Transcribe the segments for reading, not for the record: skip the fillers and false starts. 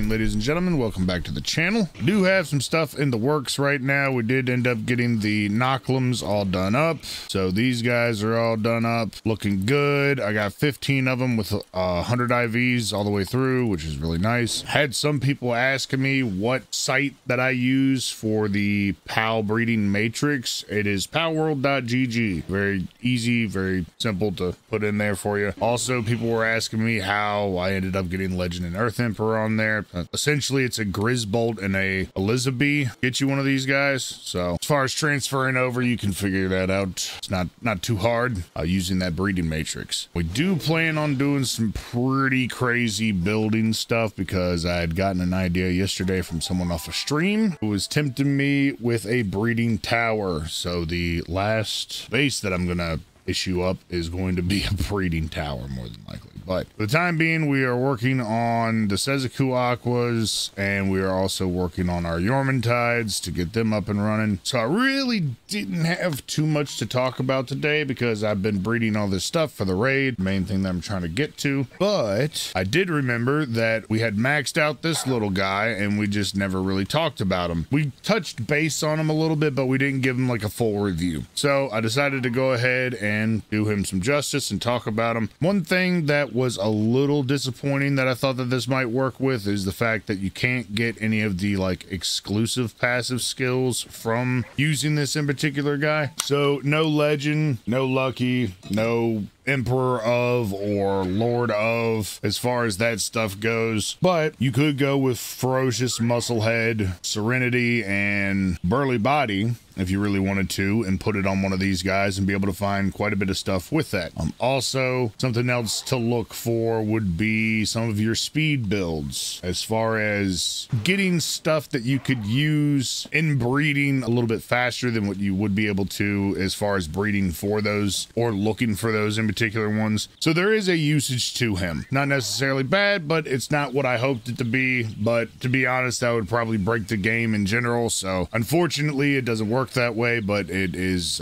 evening, ladies and gentlemen. Welcome back to the channel. We do have some stuff in the works right now. We did end up getting the Knocklims all done up. So these guys are all done up, looking good. I got 15 of them with 100 IVs all the way through, which is really nice. Had some people asking me what site that I use for the PAL breeding matrix. It is palworld.gg. Very easy, very simple to put in there for you. Also, people were asking me how I ended up getting Legend and Earth Emperor on there. Essentially, it's a Grisbolt and a Elizabeth. Get you one of these guys. So as far as transferring over, you can figure that out. It's not too hard using that breeding matrix. We do plan on doing some pretty crazy building stuff because I had gotten an idea yesterday from someone off a stream who was tempting me with a breeding tower. So the last base that I'm gonna issue up is going to be a breeding tower, more than likely. But for the time being, we are working on the Sezaku Aquas, and we are also working on our Yormantides to get them up and running. So I really didn't have too much to talk about today because I've been breeding all this stuff for the raid, main thing that I'm trying to get to. But I did remember that we had maxed out this little guy and we just never really talked about him. We touched base on him a little bit, but we didn't give him like a full review. So I decided to go ahead and do him some justice and talk about him. One thing that was a little disappointing that I thought that this might work with is the fact that you can't get any of the like exclusive passive skills from using this in particular guy. So no legend, no lucky, no Emperor of or Lord of as far as that stuff goes, but you could go with Ferocious Musclehead, Serenity, and Burly Body if you really wanted to, and put it on one of these guys and be able to find quite a bit of stuff with that. Also, something else to look for would be some of your speed builds as far as getting stuff that you could use in breeding a little bit faster than what you would be able to as far as breeding for those or looking for those in particular ones. So there is a usage to him. Not necessarily bad, but it's not what I hoped it to be. But to be honest, that would probably break the game in general. So unfortunately, it doesn't work that way, but it is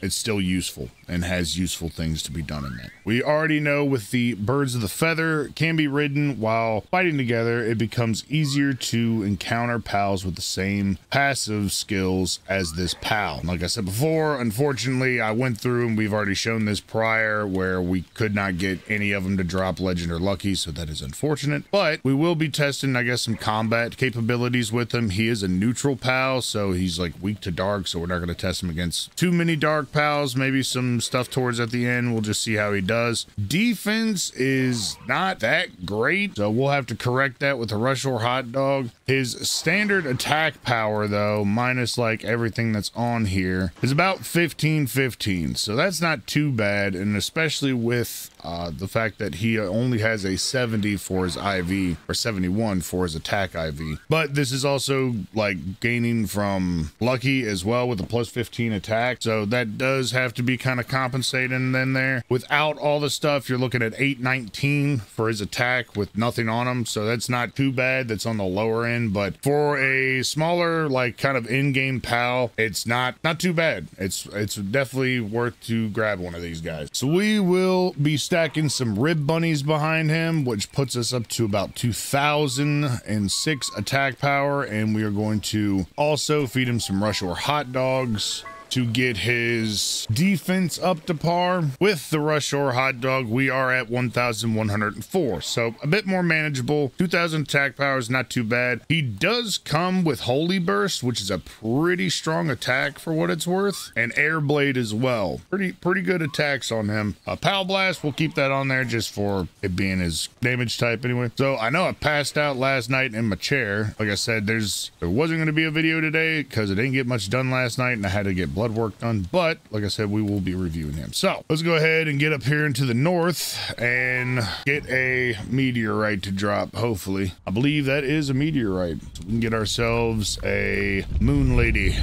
it's still useful and has useful things to be done in it. We already know with the Birds of the Feather can be ridden while fighting together. It becomes easier to encounter pals with the same passive skills as this pal. Like I said before, unfortunately, I went through and we've already shown this prior where we could not get any of them to drop Legend or Lucky, so that is unfortunate. But we will be testing, I guess, some combat capabilities with him. He is a neutral pal, so he's like weak to dark, so we're not going to test him against too many dark pals. Maybe some stuff towards at the end. We'll just see how he does. Defense is not that great, so we'll have to correct that with a Rush or Hot Dog. His standard attack power, though, minus like everything that's on here, is about 15-15, so that's not too bad, and especially with the fact that he only has a 70 for his IV, or 71 for his attack IV. But this is also like gaining from Lucky as well with a plus 15 attack, so that does have to be kind of compensating then there. Without all the stuff, you're looking at 819 for his attack with nothing on him, so that's not too bad. That's on the lower end, but for a smaller like kind of in-game pal, it's not too bad. It's definitely worth to grab one of these guys. So we will be stacking some rib bunnies behind him, which puts us up to about 2006 attack power, and we are going to also feed him some Rush or Hot Dogs to get his defense up to par. With the Rush or Hot Dog, we are at 1,104, so a bit more manageable. 2,000 attack power is not too bad. He does come with Holy Burst, which is a pretty strong attack for what it's worth, and Air Blade as well. Pretty good attacks on him. Pal Blast, we'll keep that on there just for it being his damage type anyway. So I know I passed out last night in my chair. Like I said, there wasn't going to be a video today because I didn't get much done last night and I had to get blood work done, but like I said, we will be reviewing him. So let's go ahead and get up here into the north and get a meteorite to drop. Hopefully, I believe that is a meteorite, so we can get ourselves a moon lady.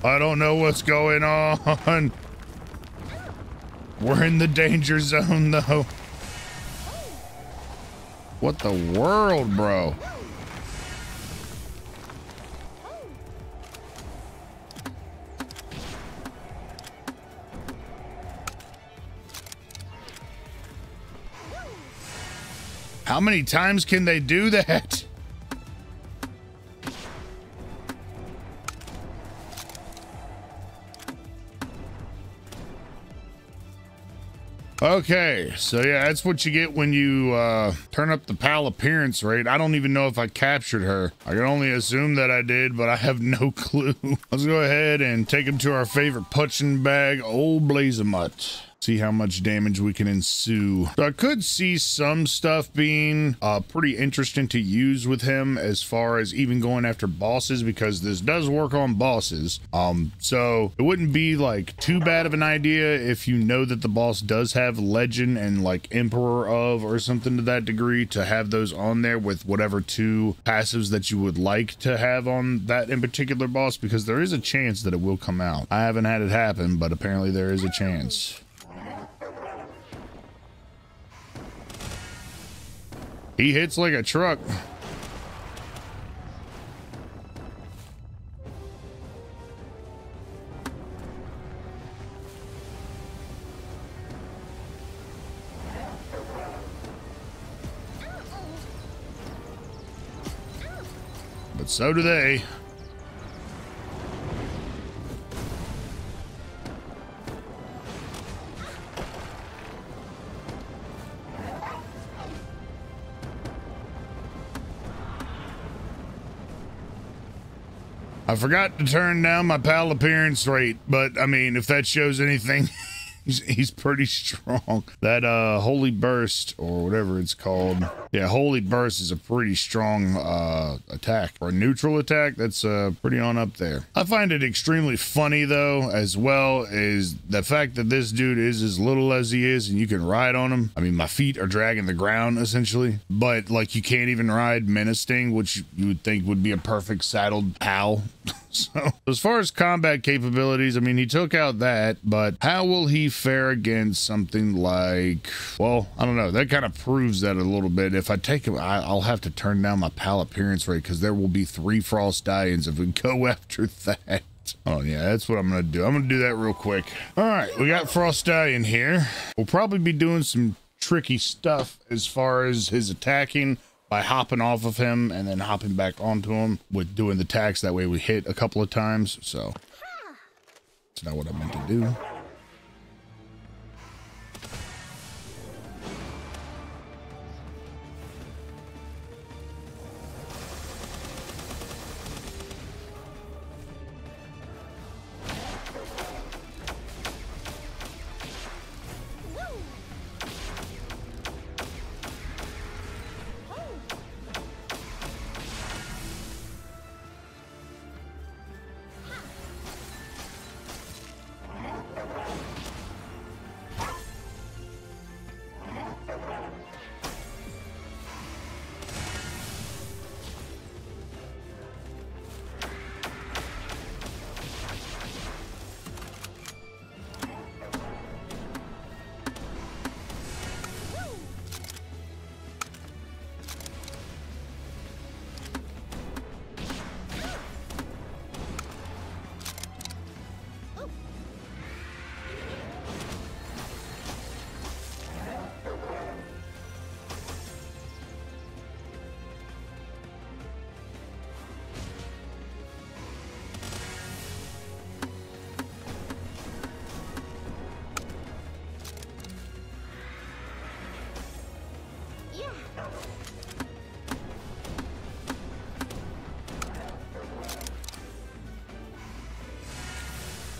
I don't know what's going on. We're in the danger zone, though. What the world, bro? How many times can they do that? Okay, so yeah, that's what you get when you turn up the pal appearance rate. I don't even know if I captured her. I can only assume that I did, but I have no clue. Let's go ahead and take him to our favorite punching bag, old Blazamut. See how much damage we can ensue. So I could see some stuff being pretty interesting to use with him as far as even going after bosses, because this does work on bosses. So it wouldn't be like too bad of an idea if you know that the boss does have legend and like emperor of or something to that degree, to have those on there with whatever 2 passives that you would like to have on that in particular boss, because there is a chance that it will come out. I haven't had it happen, but apparently there is a chance. He hits like a truck. But so do they. I forgot to turn down my pal appearance rate, but I mean, if that shows anything, he's pretty strong. That Holy Burst, or whatever it's called. Yeah, Holy Burst is a pretty strong attack. For a neutral attack, that's pretty on up there. I find it extremely funny, though, as well, is the fact that this dude is as little as he is, and you can ride on him. I mean, my feet are dragging the ground, essentially. But, like, you can't even ride Menacing, which you would think would be a perfect saddled pal. So, as far as combat capabilities, I mean, he took out that, but how will he fare against something like, well, I don't know. That kind of proves that a little bit. If I take him, I'll have to turn down my pal appearance rate, because there will be 3 Frost Die-ins if we go after that. Oh, yeah, that's what I'm going to do. I'm going to do that real quick. All right, we got Frost Die-in here. We'll probably be doing some tricky stuff as far as his attacking, by hopping off of him and then hopping back onto him with doing the attacks. That way we hit a couple of times. So that's not what I meant to do.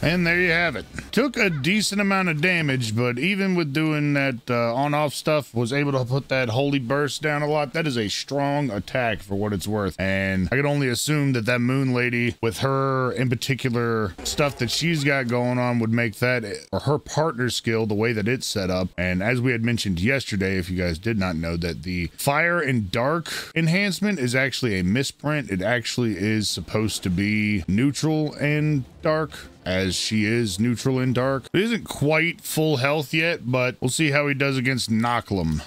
And there you have it. Took a decent amount of damage, but even with doing that on-off stuff, was able to put that Holy Burst down a lot. That is a strong attack for what it's worth. And I could only assume that that Moon Lady, with her in particular stuff that she's got going on, would make that, or her partner skill, the way that it's set up. And as we had mentioned yesterday, if you guys did not know, that the Fire and Dark enhancement is actually a misprint. It actually is supposed to be neutral and dark, as she is neutral in dark. It isn't quite full health yet, but we'll see how he does against Nocklum.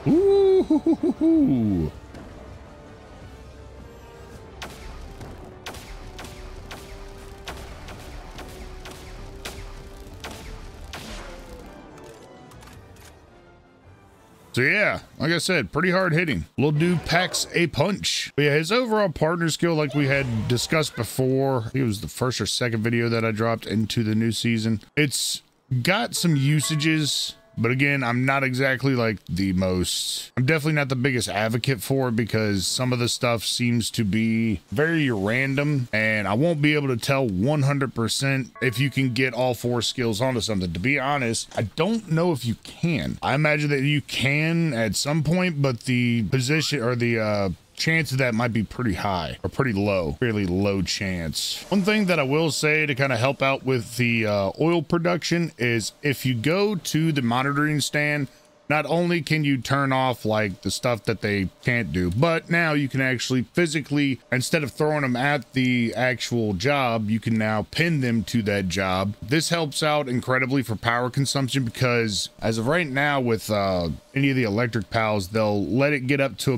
Ooh. So yeah, like I said, pretty hard hitting. Little dude packs a punch. But yeah, his overall partner skill, like we had discussed before, I think it was the first or second video that I dropped into the new season. It's got some usages, but again, I'm not exactly like I'm definitely not the biggest advocate for it, because some of the stuff seems to be very random, and I won't be able to tell 100% if you can get all 4 skills onto something. To be honest, I don't know if you can. I imagine that you can at some point, but the position or the chance of that might be pretty high or pretty low, fairly low chance. One thing that I will say to kind of help out with the oil production is if you go to the monitoring stand, not only can you turn off like the stuff that they can't do, but now you can actually physically, instead of throwing them at the actual job, you can now pin them to that job. This helps out incredibly for power consumption, because as of right now with any of the electric pals, they'll let it get up to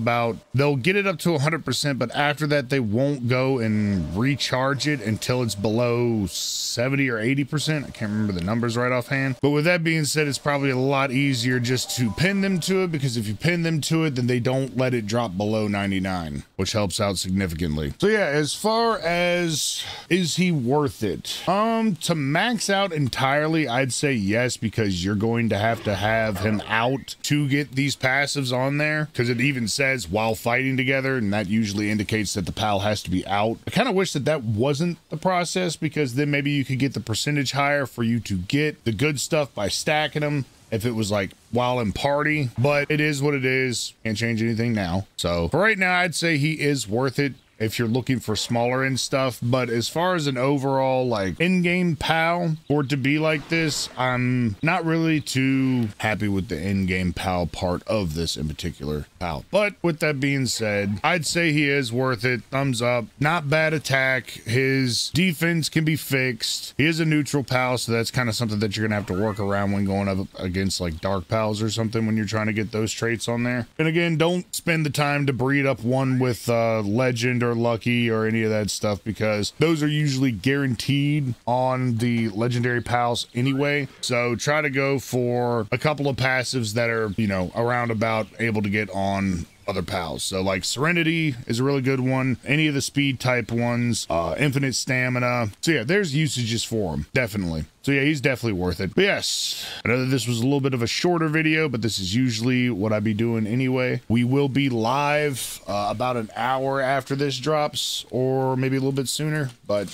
they'll get it up to 100%, but after that they won't go and recharge it until it's below 70 or 80%. I can't remember the numbers right offhand, but with that being said, it's probably a lot easier just to pin them to it, because if you pin them to it, then they don't let it drop below 99, which helps out significantly. So yeah, as far as is he worth it, to max out entirely, I'd say yes, because you're going to have him out to get these passives on there, because it even says while fighting together, and that usually indicates that the pal has to be out. I kind of wish that that wasn't the process, because then maybe you could get the percentage higher for you to get the good stuff by stacking them if it was like while in party, but it is what it is. Can't change anything now. So for right now, I'd say he is worth it if you're looking for smaller end stuff. But as far as an overall like in-game pal, for it to be like this, I'm not really too happy with the in-game pal part of this in particular pal. But with that being said, I'd say he is worth it. Thumbs up. Not bad attack. His defense can be fixed. He is a neutral pal, so that's kind of something that you're gonna have to work around when going up against like dark pals or something, when you're trying to get those traits on there. And again, don't spend the time to breed up one with legend or lucky or any of that stuff, because those are usually guaranteed on the legendary pals anyway. So try to go for a couple of passives that are, you know, around about able to get on other pals. So like Serenity is a really good one. Any of the speed type ones, infinite stamina. So yeah, there's usages for him, definitely. So yeah, he's definitely worth it. But yes, I know that this was a little bit of a shorter video, but this is usually what I be doing anyway. We will be live about an hour after this drops, or maybe a little bit sooner, but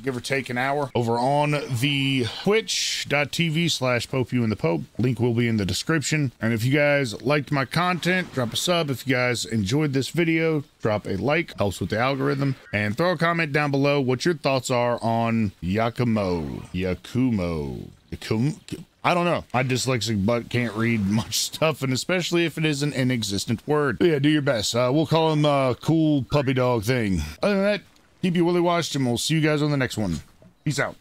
give or take an hour, over on the twitch.tv/Pope You and the Pope. Link will be in the description. And if you guys liked my content, drop a sub. If you guys enjoyed this video, drop a like, helps with the algorithm, and throw a comment down below what your thoughts are on Yakumo. I don't know. My dyslexic butt can't read much stuff, and especially if it is an inexistent word. But yeah, do your best. We'll call him a cool puppy dog thing. Other than that, keep your willy washed, and we'll see you guys on the next one. Peace out.